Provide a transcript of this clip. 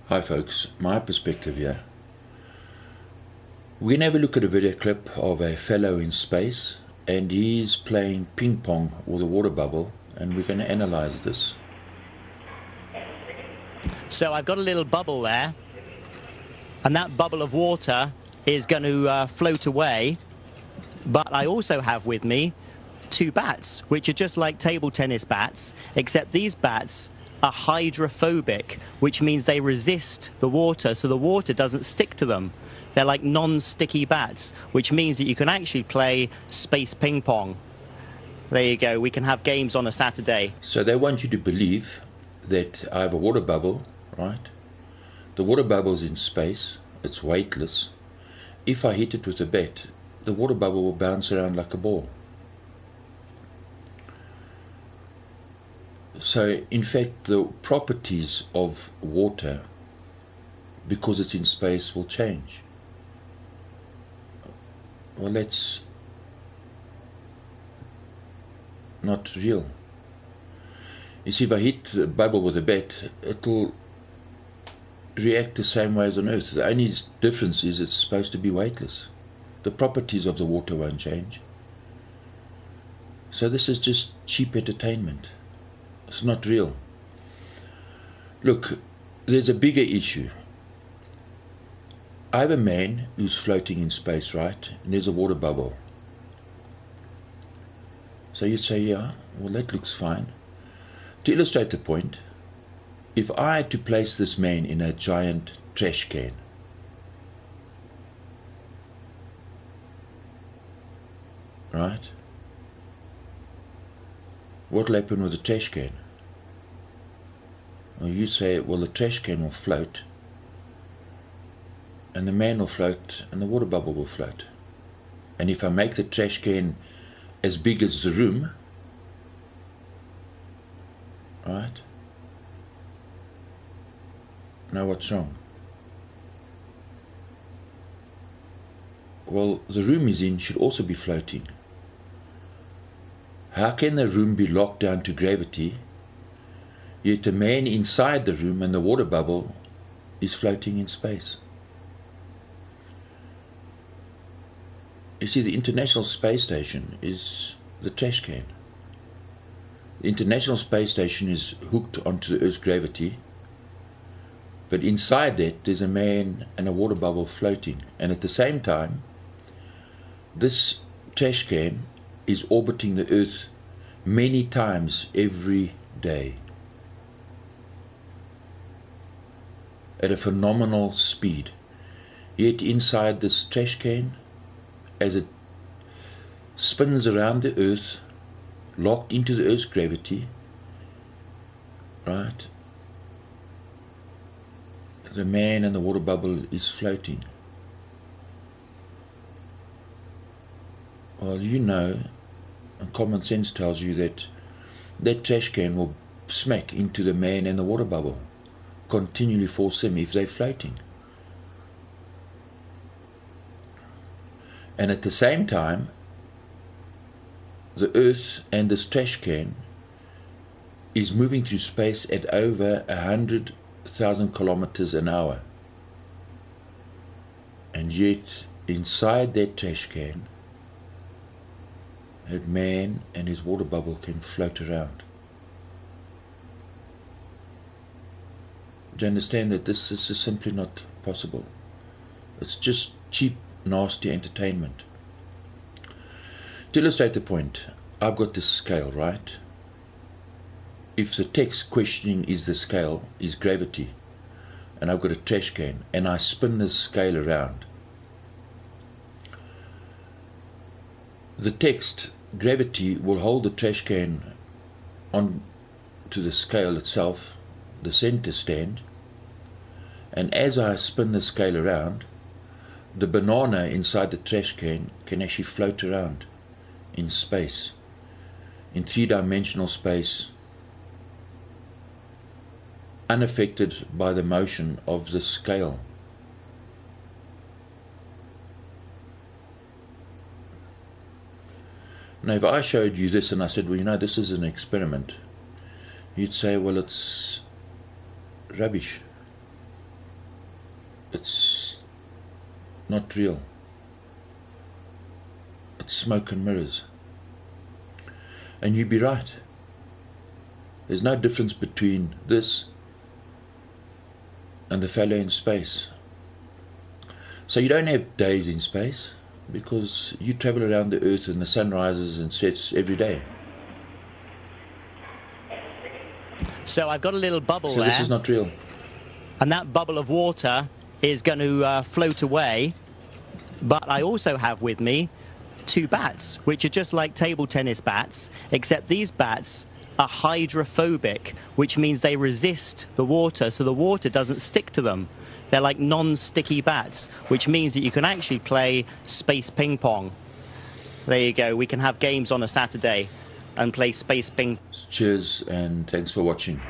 Hi folks, my perspective here. We're going to have a look at a video clip of a fellow in space, and he's playing ping pong with a water bubble, and we're going to analyze this. So I've got a little bubble there, and that bubble of water is going to float away, but I also have with me two bats, which are just like table tennis bats, except these bats are hydrophobic, which means they resist the water, so the water doesn't stick to them. They're like non-sticky bats, which means that you can actually play space ping pong. There you go, we can have games on a Saturday. So they want you to believe that I have a water bubble, right? The water bubble's in space, it's weightless. If I hit it with a bat, the water bubble will bounce around like a ball. So, in fact, the properties of water, because it's in space, will change. Well, that's not real. You see, if I hit the bubble with a bat, it'll react the same way as on Earth. The only difference is it's supposed to be weightless. The properties of the water won't change. So this is just cheap entertainment. It's not real. Look, there's a bigger issue. I have a man who's floating in space, right? And there's a water bubble. So you'd say, yeah, well, that looks fine. To illustrate the point, if I had to place this man in a giant trash can, right? What will happen with the trash can? Well, you say, well, the trash can will float, and the man will float, and the water bubble will float. And if I make the trash can as big as the room, right? Now what's wrong? Well, the room he's in should also be floating. How can the room be locked down to gravity, yet the man inside the room and the water bubble is floating in space? You see, the International Space Station is the trash can. The International Space Station is hooked onto the Earth's gravity, but inside that there's a man and a water bubble floating, and at the same time this trash can is orbiting the Earth many times every day at a phenomenal speed. Yet inside this trash can, as it spins around the Earth, locked into the Earth's gravity, right, the man and the water bubble is floating. Well, you know, and common sense tells you that that trash can will smack into the man and the water bubble, continually force them if they're floating. And at the same time, the Earth and this trash can is moving through space at over 100,000 kilometers an hour. And yet, inside that trash can, that man and his water bubble can float around. Do you understand that this is simply not possible? It's just cheap, nasty entertainment. To illustrate the point, I've got this scale, right? If the text questioning is the scale, is gravity, and I've got a trash can, and I spin this scale around, the text, gravity, will hold the trash can on to the scale itself, the center stand, and as I spin the scale around, the banana inside the trash can actually float around in space, in three-dimensional space, unaffected by the motion of the scale. Now, if I showed you this and I said, well, you know, this is an experiment, you'd say, well, it's rubbish. It's not real. It's smoke and mirrors. And you'd be right. There's no difference between this and the fellow in space. So you don't have days in space because you travel around the earth and the sun rises and sets every day. So I've got a little bubble So there. this is not real. And that bubble of water is going to float away. But I also have with me 2 bats, which are just like table tennis bats, except these bats are hydrophobic, which means they resist the water, so the water doesn't stick to them. They're like non-sticky bats, which means that you can actually play space ping pong. There you go. We can have games on a Saturday and play space ping. Cheers and thanks for watching.